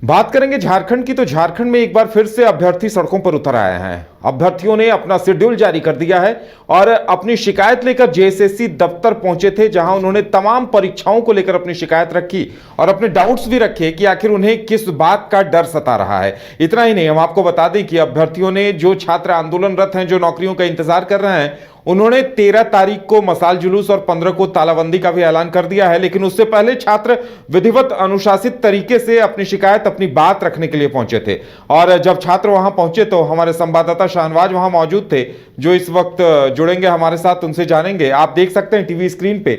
बात करेंगे झारखंड की, तो झारखंड में एक बार फिर से अभ्यर्थी सड़कों पर उतर आए हैं। अभ्यर्थियों ने अपना शेड्यूल जारी कर दिया है और अपनी शिकायत लेकर जेएसएससी दफ्तर पहुंचे थे, जहां उन्होंने तमाम परीक्षाओं को लेकर अपनी शिकायत रखी और अपने डाउट्स भी रखे कि आखिर उन्हें किस बात का डर सता रहा है। इतना ही नहीं, हम आपको बता दें कि अभ्यर्थियों ने, जो छात्र आंदोलनरत हैं, जो नौकरियों का इंतजार कर रहे हैं, उन्होंने 13 तारीख को मसाल जुलूस और 15 को तालाबंदी का भी ऐलान कर दिया है। लेकिन उससे पहले छात्र विधिवत अनुशासित तरीके से अपनी शिकायत, अपनी बात रखने के लिए पहुंचे थे। और जब छात्र वहां पहुंचे तो हमारे संवाददाता शाहनवाज वहां मौजूद थे, जो इस वक्त जुड़ेंगे हमारे साथ, उनसे जानेंगे। आप देख सकते हैं टीवी स्क्रीन पे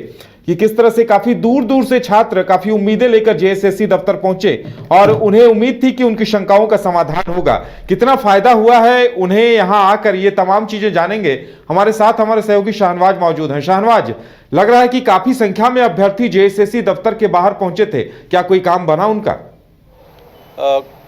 कि किस तरह से काफी दूर दूर से छात्र काफी उम्मीदें लेकर जेएसएससी दफ्तर पहुंचे और उन्हें उम्मीद थी कि उनकी शंकाओं का समाधान होगा। कितना फायदा हुआ है उन्हें यहां आकर, ये तमाम चीजें जानेंगे। हमारे साथ हमारे सहयोगी शाहनवाज मौजूद हैं। शाहनवाज, लग रहा है कि काफी संख्या में अभ्यर्थी जेएसएससी दफ्तर के बाहर पहुंचे थे, क्या कोई काम बना उनका?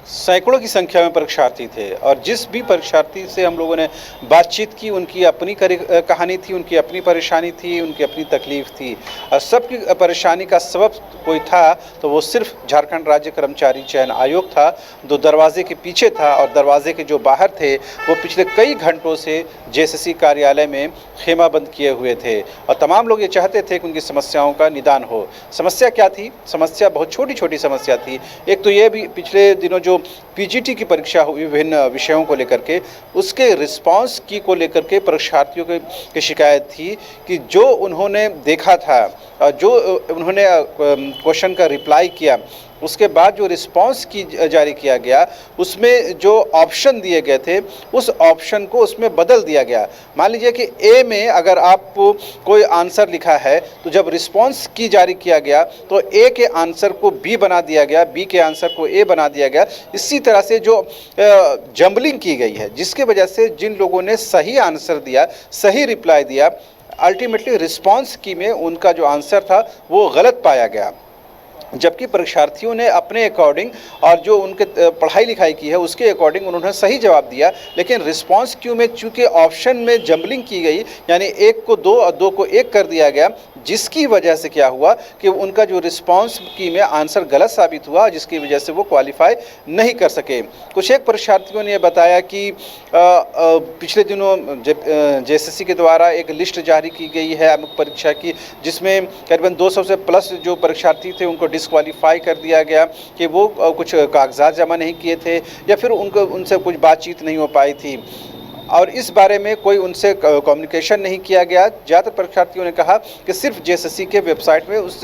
सैकड़ों की संख्या में परीक्षार्थी थे और जिस भी परीक्षार्थी से हम लोगों ने बातचीत की, उनकी अपनी कहानी थी, उनकी अपनी परेशानी थी, उनकी अपनी तकलीफ थी। और सबकी परेशानी का सबब कोई था तो वो सिर्फ झारखंड राज्य कर्मचारी चयन आयोग था, जो दरवाजे के पीछे था। और दरवाजे के जो बाहर थे वो पिछले कई घंटों से जेएसएससी कार्यालय में खेमाबंद किए हुए थे और तमाम लोग ये चाहते थे कि उनकी समस्याओं का निदान हो। समस्या क्या थी? समस्या बहुत छोटी छोटी समस्या थी। एक तो ये भी, पिछले दिनों जो पीजीटी की परीक्षा हुई विभिन्न विषयों को लेकर के, उसके रिस्पांस की को लेकर के परीक्षार्थियों की शिकायत थी कि जो उन्होंने देखा था, जो उन्होंने क्वेश्चन का रिप्लाई किया, उसके बाद जो रिस्पांस की जारी किया गया, उसमें जो ऑप्शन दिए गए थे उस ऑप्शन को उसमें बदल दिया गया। मान लीजिए कि ए में अगर आप कोई आंसर लिखा है तो जब रिस्पांस की जारी किया गया तो ए के आंसर को बी बना दिया गया, बी के आंसर को ए बना दिया गया। इसी तरह से जो जंबलिंग की गई है, जिसके वजह से जिन लोगों ने सही आंसर दिया, सही रिप्लाई दिया, अल्टीमेटली रिस्पांस की में उनका जो आंसर था वो गलत पाया गया। जबकि परीक्षार्थियों ने अपने अकॉर्डिंग और जो उनके पढ़ाई लिखाई की है उसके अकॉर्डिंग उन्होंने सही जवाब दिया। लेकिन रिस्पांस क्यू में चूंकि ऑप्शन में जंबलिंग की गई, यानी एक को दो और दो को एक कर दिया गया, जिसकी वजह से क्या हुआ कि उनका जो रिस्पांस की में आंसर गलत साबित हुआ, जिसकी वजह से वो क्वालिफाई नहीं कर सके। कुछ एक परीक्षार्थियों ने बताया कि पिछले दिनों जेएसएससी के द्वारा एक लिस्ट जारी की गई है अमुक परीक्षा की, जिसमें करीबन 200 से प्लस जो परीक्षार्थी थे उनको डिस्क्वालीफाई कर दिया गया कि वो कुछ कागजात जमा नहीं किए थे या फिर उनसे कुछ बातचीत नहीं हो पाई थी और इस बारे में कोई उनसे कम्युनिकेशन नहीं किया गया। ज़्यादातर परीक्षार्थियों ने कहा कि सिर्फ जेएसएससी के वेबसाइट में उस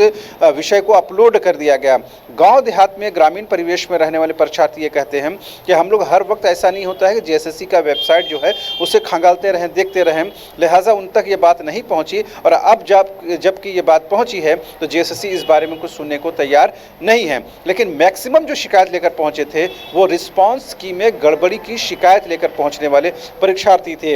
विषय को अपलोड कर दिया गया। गांव देहात में, ग्रामीण परिवेश में रहने वाले परीक्षार्थी ये कहते हैं कि हम लोग हर वक्त, ऐसा नहीं होता है कि जेएसएससी का वेबसाइट जो है उसे खंगालते रहें, देखते रहें, लिहाजा उन तक ये बात नहीं पहुँची। और अब जबकि ये बात पहुँची है तो जेएसएससी इस बारे में कुछ सुनने को तैयार नहीं है। लेकिन मैक्सिमम जो शिकायत लेकर पहुँचे थे वो रिस्पॉन्स की में गड़बड़ी की शिकायत लेकर पहुँचने वाले परीक्षार्थी थे।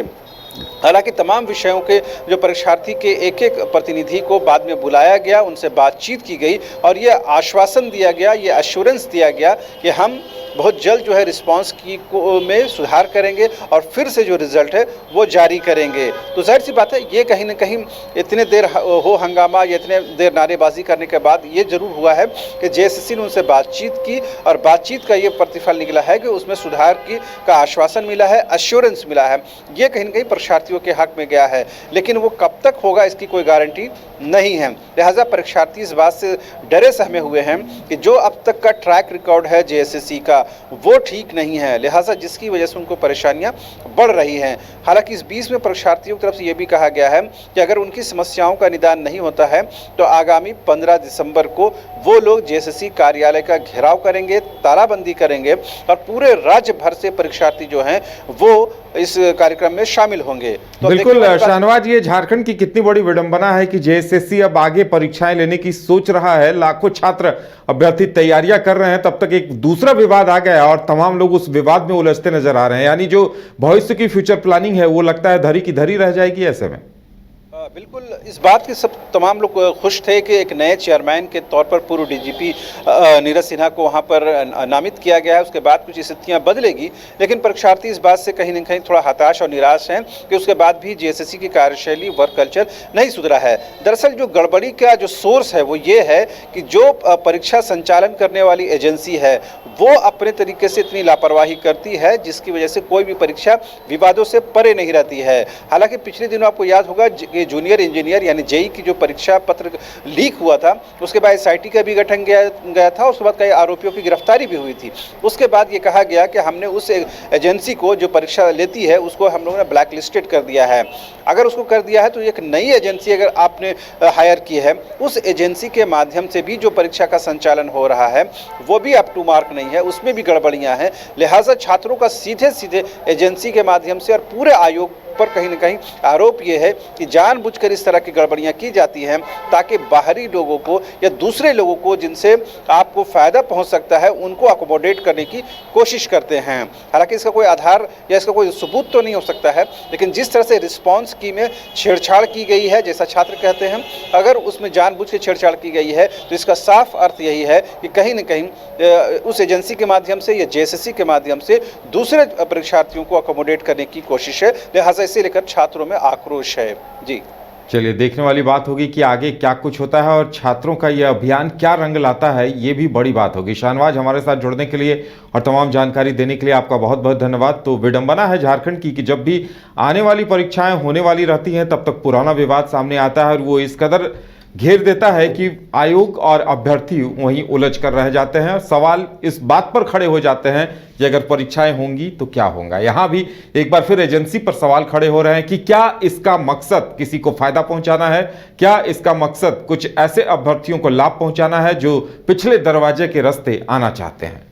हालांकि तमाम विषयों के जो परीक्षार्थी के एक एक प्रतिनिधि को बाद में बुलाया गया, उनसे बातचीत की गई और ये आश्वासन दिया गया, ये एश्योरेंस दिया गया कि हम बहुत जल्द जो है रिस्पांस की में सुधार करेंगे और फिर से जो रिज़ल्ट है वो जारी करेंगे। तो जाहिर सी बात है, ये कहीं ना कहीं इतने देर हो हंगामा या इतने देर नारेबाजी करने के बाद ये ज़रूर हुआ है कि जेएसएससी ने उनसे बातचीत की और बातचीत का ये प्रतिफल निकला है कि उसमें सुधार का आश्वासन मिला है, एश्योरेंस मिला है। ये कहीं ना कहीं परीक्षार्थियों के हक में गया है, लेकिन वो कब तक होगा इसकी कोई गारंटी नहीं है। लिहाजा परीक्षार्थी इस बात से डरे सहमे हुए हैं कि जो अब तक का ट्रैक रिकॉर्ड है जेएसएससी का वो ठीक नहीं है, लिहाजा जिसकी वजह से उनको परेशानियां बढ़ रही हैं। हालांकि इस बीच में परीक्षार्थियों की तरफ से ये भी कहा गया है कि अगर उनकी समस्याओं का निदान नहीं होता है तो आगामी 15 दिसंबर को वो लोग जेएसएससी कार्यालय का घेराव करेंगे, तालाबंदी करेंगे और पूरे राज्य भर से परीक्षार्थी जो हैं वो इस कार्यक्रम में शामिल होंगे। तो बिल्कुल शाहनवाज, ये झारखंड की कितनी बड़ी विडंबना है कि जेएसएससी अब आगे परीक्षाएं लेने की सोच रहा है। लाखों छात्र अभ्यर्थी तैयारियां कर रहे हैं, तब तक एक दूसरा विवाद आ गया और तमाम लोग उस विवाद में उलझते नजर आ रहे हैं। यानी जो भविष्य की फ्यूचर प्लानिंग है वो लगता है धरी की धरी रह जाएगी ऐसे में। बिल्कुल इस बात के सब तमाम लोग खुश थे कि एक नए चेयरमैन के तौर पर पूर्व डीजीपी नीरज सिन्हा को वहां पर नामित किया गया है। उसके बाद कुछ स्थितियां बदलेगी, लेकिन परीक्षार्थी इस बात से कहीं न कहीं थोड़ा हताश और निराश हैं कि उसके बाद भी जेएसएससी की कार्यशैली, वर्क कल्चर नहीं सुधरा है। दरअसल जो गड़बड़ी का जो सोर्स है वो ये है कि जो परीक्षा संचालन करने वाली एजेंसी है वो अपने तरीके से इतनी लापरवाही करती है जिसकी वजह से कोई भी परीक्षा विवादों से परे नहीं रहती है। हालांकि पिछले दिनों आपको याद होगा जूनियर इंजीनियर यानी जेई की जो परीक्षा पत्र लीक हुआ था, उसके बाद एसआईटी का भी गठन गया था, उसके बाद कई आरोपियों की गिरफ्तारी भी हुई थी। उसके बाद ये कहा गया कि हमने उस एजेंसी को जो परीक्षा लेती है उसको हम लोगों ने ब्लैक लिस्टेड कर दिया है। अगर उसको कर दिया है तो एक नई एजेंसी अगर आपने हायर की है, उस एजेंसी के माध्यम से भी जो परीक्षा का संचालन हो रहा है वो भी अप टू मार्क नहीं है, उसमें भी गड़बड़ियां हैं। लिहाजा छात्रों का सीधे सीधे एजेंसी के माध्यम से और पूरे आयोग पर कहीं न कहीं आरोप ये है कि जानबूझकर इस तरह की गड़बड़ियां की जाती हैं ताकि बाहरी लोगों को या दूसरे लोगों को जिनसे आपको फ़ायदा पहुंच सकता है उनको अकोमोडेट करने की कोशिश करते हैं। हालांकि इसका कोई आधार या इसका कोई सबूत तो नहीं हो सकता है, लेकिन जिस तरह से रिस्पॉन्स की में छेड़छाड़ की गई है, जैसा छात्र कहते हैं, अगर उसमें जानबूझ के छेड़छाड़ की गई है तो इसका साफ अर्थ यही है कि कहीं न कहीं उस एजेंसी के माध्यम से या जेएसएससी के माध्यम से दूसरे परीक्षार्थियों को अकोमोडेट करने की कोशिश है। लिहाजा इसे लेकर छात्रों में आक्रोश है। जी चलिए, देखने वाली बात होगी कि आगे क्या कुछ होता है और छात्रों का यह अभियान क्या रंग लाता है, ये भी बड़ी बात होगी। शाहनवाज, हमारे साथ जुड़ने के लिए और तमाम जानकारी देने के लिए आपका बहुत बहुत धन्यवाद। तो विडंबना है झारखंड की कि जब भी आने वाली परीक्षाएं होने वाली रहती हैं तब तक पुराना विवाद सामने आता है और वो इस कदर घेर देता है कि आयोग और अभ्यर्थी वहीं उलझ कर रह जाते हैं। सवाल इस बात पर खड़े हो जाते हैं कि अगर परीक्षाएं होंगी तो क्या होगा। यहां भी एक बार फिर एजेंसी पर सवाल खड़े हो रहे हैं कि क्या इसका मकसद किसी को फायदा पहुंचाना है, क्या इसका मकसद कुछ ऐसे अभ्यर्थियों को लाभ पहुंचाना है जो पिछले दरवाजे के रास्ते आना चाहते हैं।